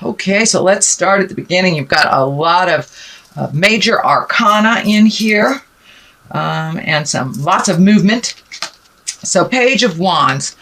Okay, so let's start at the beginning. You've got a lot of major arcana in here, and lots of movement. So Page of Wands.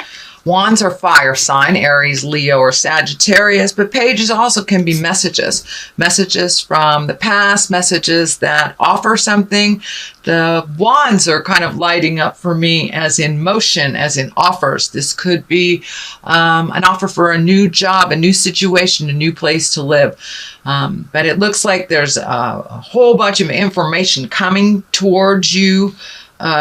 Wands are fire sign, Aries, Leo, or Sagittarius, but pages also can be messages. Messages from the past, messages that offer something. The wands are kind of lighting up for me as in motion, as in offers. This could be an offer for a new job, a new situation, a new place to live. But it looks like there's a whole bunch of information coming towards you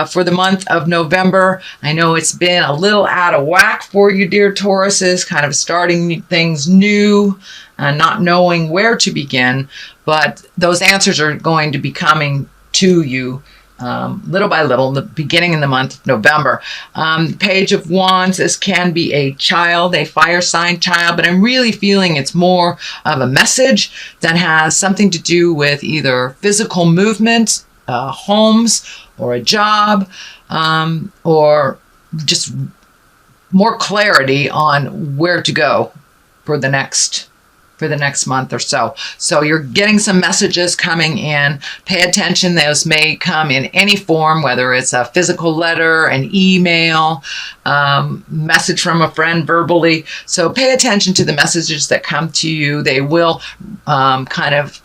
for the month of November. I know it's been a little out of whack for you, dear Tauruses, kind of starting things new and not knowing where to begin, but those answers are going to be coming to you little by little, the beginning in the month of November. Page of Wands, this can be a child, a fire sign child, but I'm really feeling it's more of a message that has something to do with either physical movement, homes, or a job, or just more clarity on where to go for the next month or so. So you're getting some messages coming in. Pay attention. Those may come in any form, whether it's a physical letter, an email, message from a friend verbally. So pay attention to the messages that come to you. They will kind of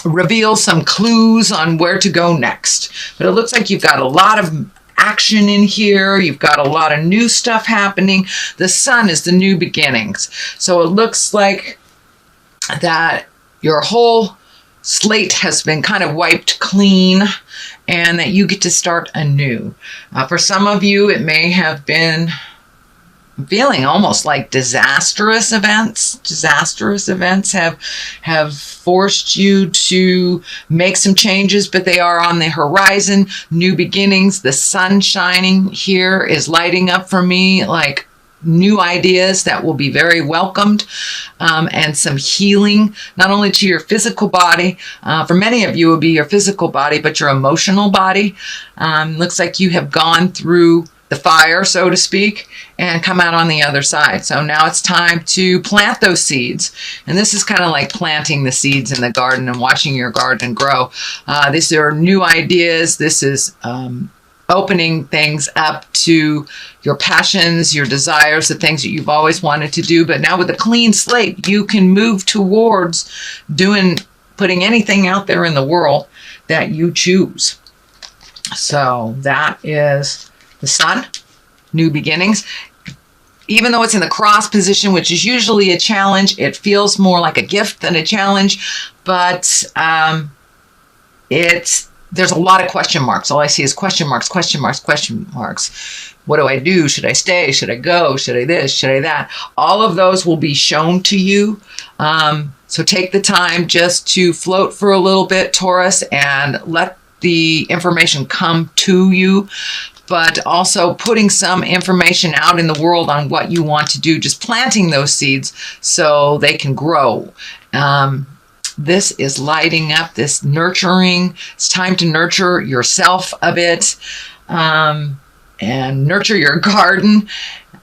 reveal some clues on where to go next. But it looks like you've got a lot of action in here. You've got a lot of new stuff happening. The sun is the new beginnings. So it looks like that your whole slate has been kind of wiped clean and that you get to start anew. For some of you, it may have been feeling almost like disastrous events. Disastrous events have forced you to make some changes, but they are on the horizon. New beginnings. The sun shining here is lighting up for me like new ideas that will be very welcomed, and some healing, not only to your physical body. For many of you, it will be your physical body, but your emotional body. Looks like you have gone through the fire, so to speak, and come out on the other side. So now it's time to plant those seeds. And this is kind of like planting the seeds in the garden and watching your garden grow. These are new ideas. This is opening things up to your passions, your desires, the things that you've always wanted to do. But now with a clean slate, you can move towards putting anything out there in the world that you choose. So that is the sun, new beginnings. Even though it's in the cross position, which is usually a challenge, it feels more like a gift than a challenge. But there's a lot of question marks. All I see is question marks, question marks, question marks. What do I do? Should I stay? Should I go? Should I this? Should I that? All of those will be shown to you. So take the time just to float for a little bit, Taurus, and let the information come to you. But also putting some information out in the world on what you want to do, just planting those seeds so they can grow. This is lighting up, this nurturing. It's time to nurture yourself a bit, and nurture your garden,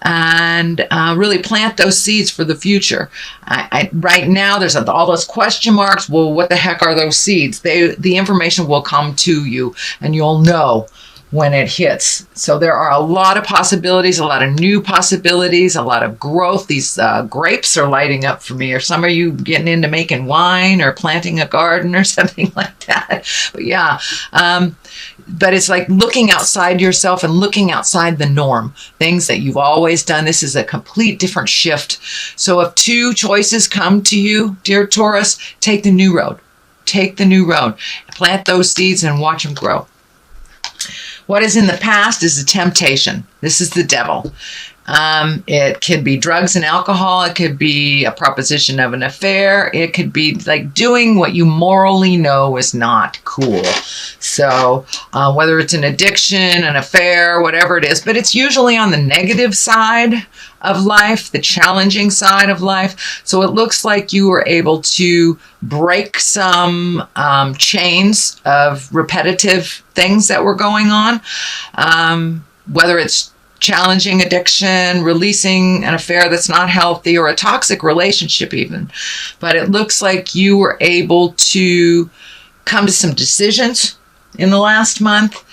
and really plant those seeds for the future. Right now, there's all those question marks. Well, what the heck are those seeds? The information will come to you, and you'll know when it hits. So there are a lot of possibilities, a lot of new possibilities, a lot of growth. These grapes are lighting up for me. Or some of you getting into making wine or planting a garden or something like that. But yeah, but it's like looking outside yourself and looking outside the norm. Things that you've always done. This is a complete different shift. So if two choices come to you, dear Taurus, take the new road. Take the new road. Plant those seeds and watch them grow. What is in the past is a temptation. This is the devil. It could be drugs and alcohol. It could be a proposition of an affair. It could be like doing what you morally know is not cool. So whether it's an addiction, an affair, whatever it is, but it's usually on the negative side of life, the challenging side of life. So it looks like you were able to break some chains of repetitive things that were going on, whether it's challenging addiction, releasing an affair that's not healthy, or a toxic relationship even. But it looks like you were able to come to some decisions in the last month,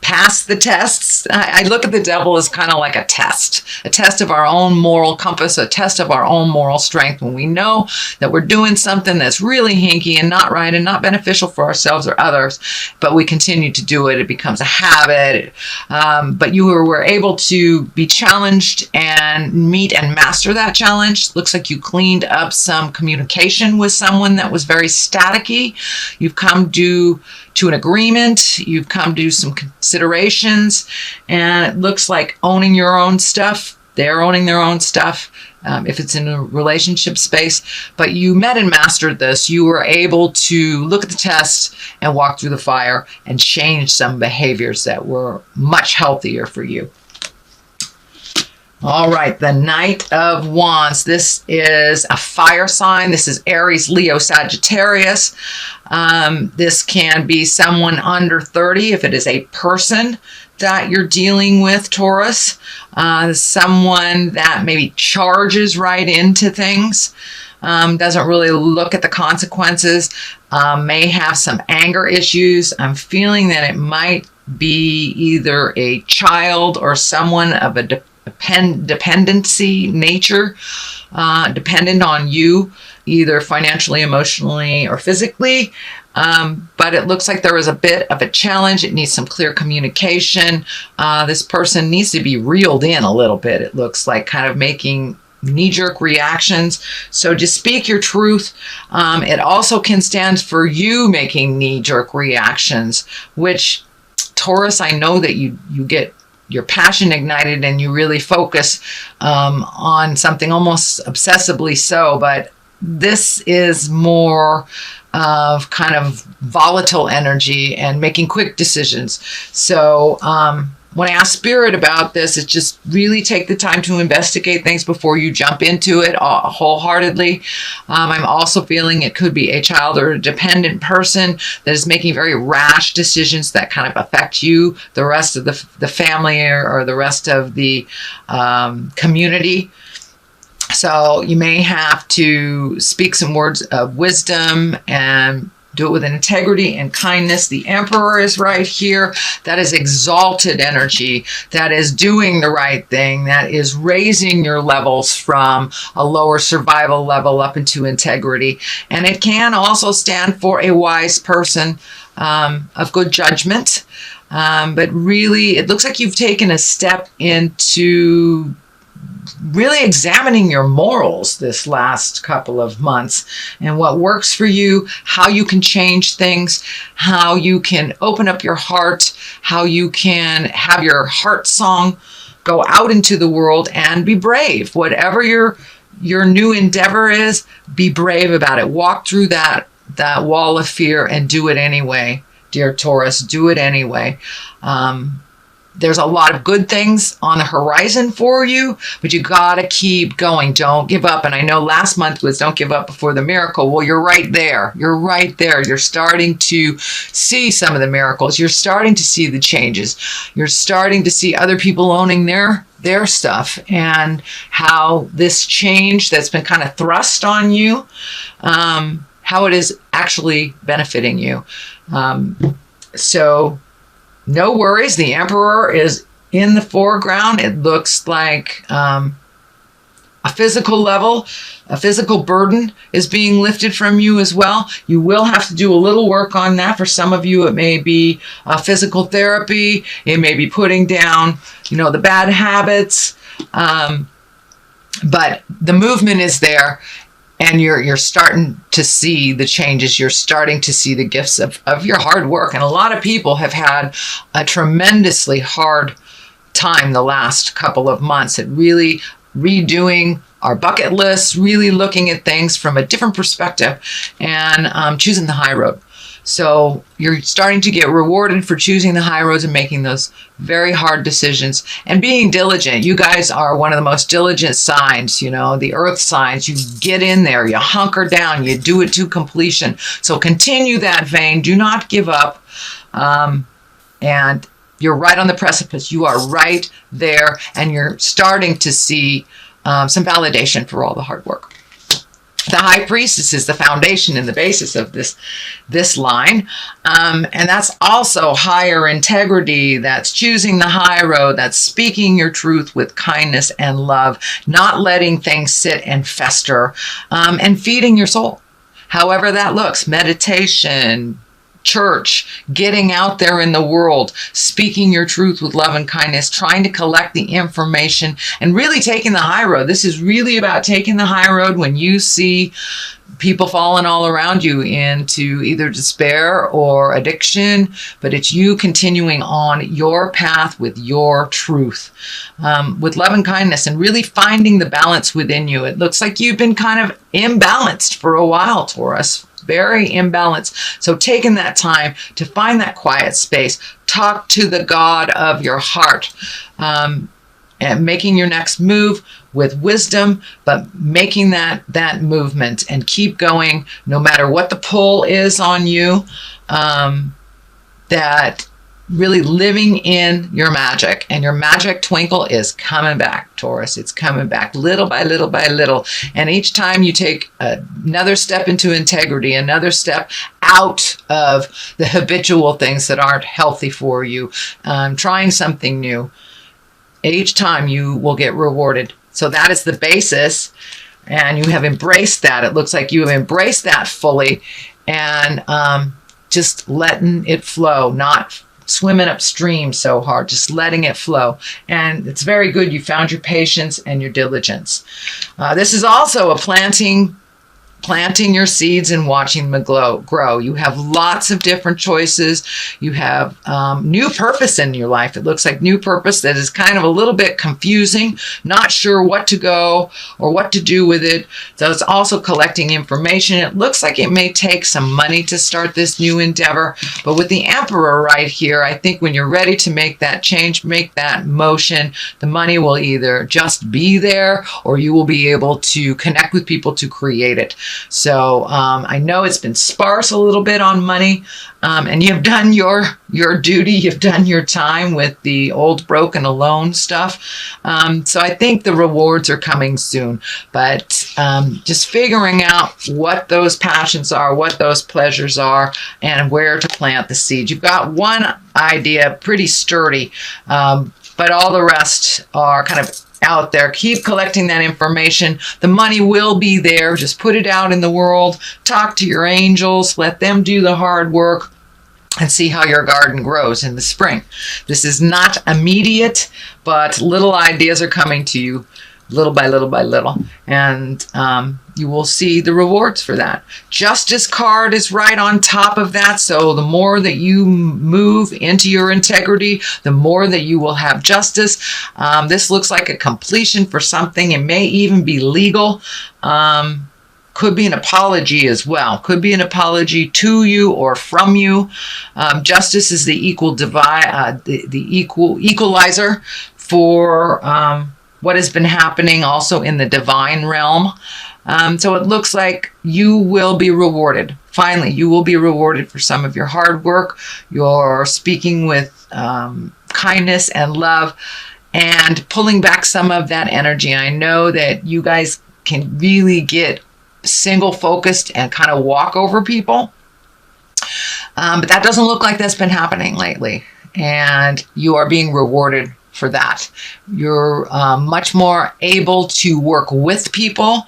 pass the tests. I look at the devil as kind of like a test of our own moral compass, a test of our own moral strength. When we know that we're doing something that's really hinky and not right and not beneficial for ourselves or others, but we continue to do it, it becomes a habit. But you were able to be challenged and meet and master that challenge. Looks like you cleaned up some communication with someone that was very staticky. You've come to an agreement. You've come to some considerations, and it looks like owning your own stuff. They're owning their own stuff, if it's in a relationship space. But you met and mastered this. You were able to look at the test and walk through the fire and change some behaviors that were much healthier for you. All right, the Knight of Wands. This is a fire sign. This is Aries, Leo, Sagittarius. This can be someone under 30 if it is a person that you're dealing with, Taurus. Someone that maybe charges right into things, doesn't really look at the consequences, may have some anger issues. I'm feeling that it might be either a child or someone of a dependency nature, dependent on you, either financially, emotionally, or physically. But it looks like there is a bit of a challenge. It needs some clear communication. This person needs to be reeled in a little bit. It looks like kind of making knee-jerk reactions. So just speak your truth. It also can stand for you making knee-jerk reactions, which, Taurus, I know that you get your passion ignited and you really focus on something almost obsessively so, but this is more of kind of volatile energy and making quick decisions. So when I ask Spirit about this, it's just really take the time to investigate things before you jump into it wholeheartedly. I'm also feeling it could be a child or a dependent person that is making very rash decisions that kind of affect you, the rest of the family, or the rest of the community. So you may have to speak some words of wisdom and do it with integrity and kindness. The Emperor is right here. That is exalted energy. That is doing the right thing. That is raising your levels from a lower survival level up into integrity. And it can also stand for a wise person of good judgment. But really, it looks like you've taken a step into really examining your morals this last couple of months and what works for you, how you can change things, how you can open up your heart, how you can have your heart song go out into the world and be brave. Whatever your new endeavor is, be brave about it. Walk through that wall of fear and do it anyway, dear Taurus. Do it anyway. There's a lot of good things on the horizon for you, but you gotta keep going. Don't give up. And I know last month was don't give up before the miracle. Well, you're right there. You're right there. You're starting to see some of the miracles. You're starting to see the changes. You're starting to see other people owning their stuff, and how this change that's been kind of thrust on you, how it is actually benefiting you. So no worries. The Emperor is in the foreground. It looks like a physical level, a physical burden is being lifted from you as well. You will have to do a little work on that. For some of you, it may be physical therapy. It may be putting down, the bad habits. But the movement is there. And you're starting to see the changes. You're starting to see the gifts of your hard work. And a lot of people have had a tremendously hard time the last couple of months at really redoing our bucket lists, really looking at things from a different perspective, and choosing the high road. So you're starting to get rewarded for choosing the high roads and making those very hard decisions and being diligent. You guys are one of the most diligent signs, the earth signs. You get in there, you hunker down, you do it to completion. So continue that vein. Do not give up. And You're right on the precipice. You are right there, and you're starting to see some validation for all the hard work. The High Priestess is the foundation and the basis of this line. And that's also higher integrity. That's choosing the high road. That's speaking your truth with kindness and love, not letting things sit and fester, and feeding your soul. However that looks, meditation, church, getting out there in the world, speaking your truth with love and kindness, trying to collect the information, and really taking the high road. This is really about taking the high road when you see people falling all around you into either despair or addiction, but it's you continuing on your path with your truth, with love and kindness, and really finding the balance within you. It looks like you've been kind of imbalanced for a while, Taurus. Very imbalanced. So taking that time to find that quiet space, talk to the God of your heart, and making your next move with wisdom, but making that movement and keep going no matter what the pull is on you, that really living in your magic, and your magic twinkle is coming back, Taurus. It's coming back little by little by little. And each time you take another step into integrity, another step out of the habitual things that aren't healthy for you, trying something new, each time you will get rewarded. So that is the basis, and you have embraced that. It looks like you have embraced that fully, and just letting it flow, not swimming upstream so hard, just letting it flow. And it's very good. You found your patience and your diligence. This is also a planting your seeds and watching them grow. You have lots of different choices. You have new purpose in your life. It looks like new purpose that is kind of a little bit confusing, not sure what to go or what to do with it. So it's also collecting information. It looks like it may take some money to start this new endeavor, but with the Emperor right here, I think when you're ready to make that change, make that motion, the money will either just be there, or you will be able to connect with people to create it. So I know it's been sparse a little bit on money, and you've done your duty. You've done your time with the old, broken, alone stuff. So I think the rewards are coming soon. But just figuring out what those passions are, what those pleasures are, and where to plant the seed. You've got one idea, pretty sturdy, but all the rest are kind of out there. Keep collecting that information. The money will be there. Just put it out in the world. Talk to your angels. Let them do the hard work, and see how your garden grows in the spring. This is not immediate, but little ideas are coming to you little by little by little, and you will see the rewards for that. Justice card is right on top of that, so the more that you move into your integrity, the more that you will have justice. This looks like a completion for something. It may even be legal. Could be an apology as well. Could be an apology to you or from you. Justice is the equalizer for what has been happening also in the divine realm. So it looks like you will be rewarded. Finally, you will be rewarded for some of your hard work, your speaking with kindness and love, and pulling back some of that energy. I know that you guys can really get single focused and kind of walk over people. But that doesn't look like that's been happening lately. And you are being rewarded for that. You're much more able to work with people.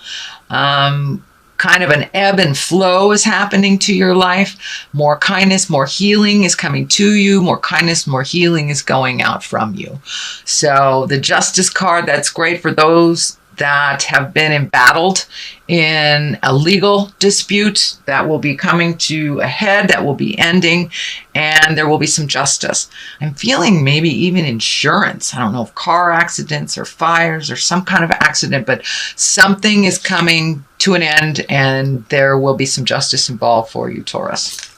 Kind of an ebb and flow is happening to your life. More kindness, more healing is coming to you. More kindness, more healing is going out from you. So the Justice card, that's great for those that have been embattled in a legal dispute that will be coming to a head, that will be ending, and there will be some justice. I'm feeling maybe even insurance. I don't know if car accidents or fires or some kind of accident, but something is coming to an end, and there will be some justice involved for you, Taurus.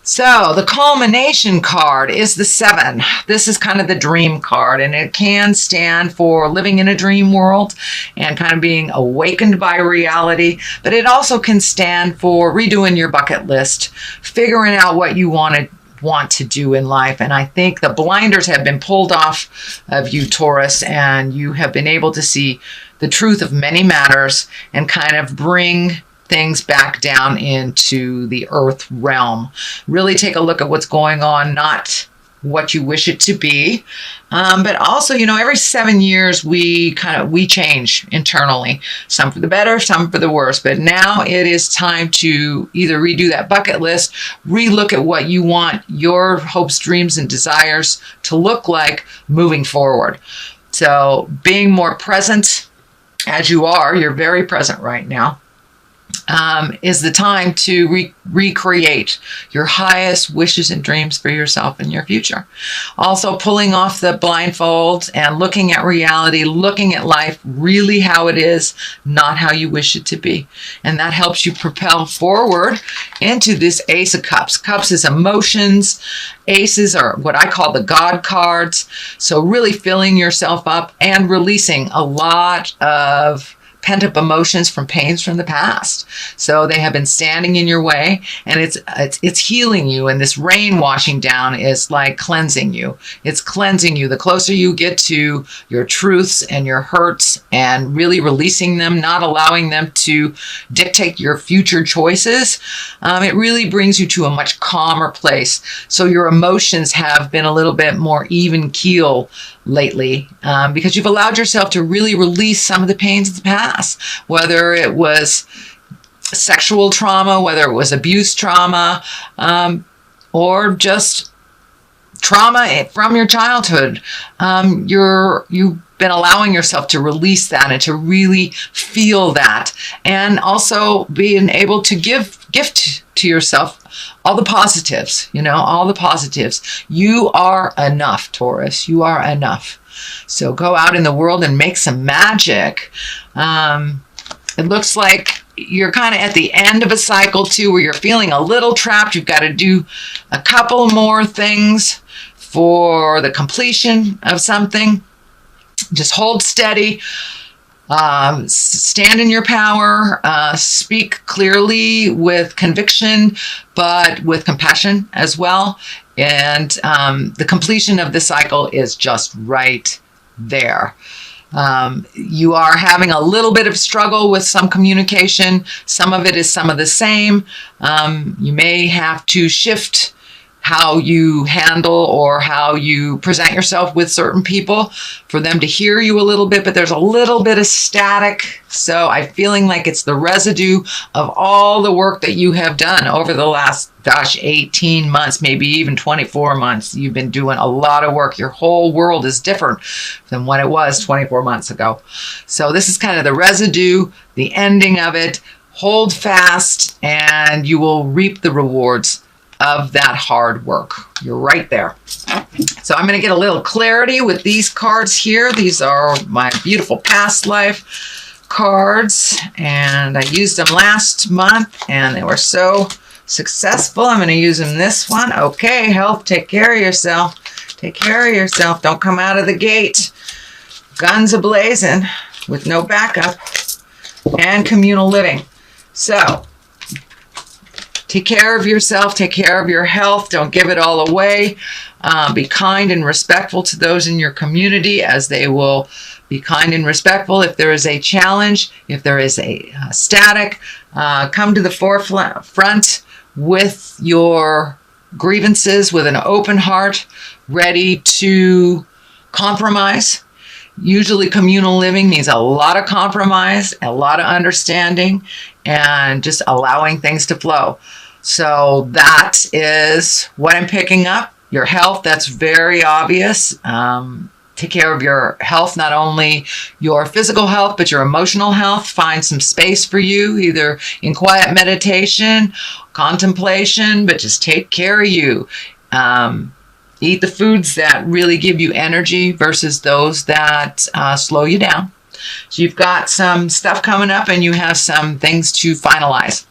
So the culmination card is the 7. This is kind of the dream card, and it can stand for living in a dream world and kind of being awakened by reality, but it also can stand for redoing your bucket list, figuring out what you want want to do in life. And I think the blinders have been pulled off of you, Taurus, and you have been able to see the truth of many matters and kind of bring things back down into the earth realm. Really take a look at what's going on, not what you wish it to be. But also, every 7 years we change internally, some for the better, some for the worse. But now it is time to either redo that bucket list, relook at what you want your hopes, dreams, and desires to look like moving forward. So being more present, as you're very present right now, is the time to recreate your highest wishes and dreams for yourself and your future. Also pulling off the blindfolds and looking at reality, looking at life really how it is, not how you wish it to be. And that helps you propel forward into this Ace of Cups. Cups is emotions. Aces are what I call the God cards. So really filling yourself up and releasing a lot of pent-up emotions from pains from the past. So they have been standing in your way, and it's healing you, and this rain washing down is like cleansing you. It's cleansing you. The closer you get to your truths and your hurts and really releasing them, not allowing them to dictate your future choices, it really brings you to a much calmer place. So your emotions have been a little bit more even keel lately, because you've allowed yourself to really release some of the pains of the past, whether it was sexual trauma, whether it was abuse trauma, or just trauma from your childhood. You've been allowing yourself to release that and to really feel that, and also being able to gift to yourself all the positives, all the positives. You are enough, Taurus. You are enough. So go out in the world and make some magic. It looks like you're kind of at the end of a cycle too, where you're feeling a little trapped. You've got to do a couple more things for the completion of something. Just hold steady. Stand in your power, speak clearly with conviction, but with compassion as well. And the completion of the cycle is just right there. You are having a little bit of struggle with some communication. Some of it is some of the same. You may have to shift how you handle or how you present yourself with certain people for them to hear you a little bit, but there's a little bit of static. So I'm feeling like it's the residue of all the work that you have done over the last, 18 months, maybe even 24 months. You've been doing a lot of work. Your whole world is different than what it was 24 months ago. So this is kind of the residue, the ending of it. Hold fast and you will reap the rewards of that hard work. You're right there. So I'm going to get a little clarity with these cards here. These are my beautiful past life cards, and I used them last month and they were so successful. I'm going to use them this one. Okay, health, take care of yourself. Take care of yourself. Don't come out of the gate guns a-blazing with no backup. And communal living. So take care of yourself, take care of your health, don't give it all away. Be kind and respectful to those in your community, as they will be kind and respectful. If there is a challenge, if there is a static, come to the forefront with your grievances with an open heart, ready to compromise. Usually communal living means a lot of compromise, a lot of understanding, and just allowing things to flow. So that is what I'm picking up. Your health, that's very obvious. Take care of your health, not only your physical health, but your emotional health. Find some space for you, either in quiet meditation, contemplation, but just take care of you. Eat the foods that really give you energy versus those that slow you down. So you've got some stuff coming up and you have some things to finalize.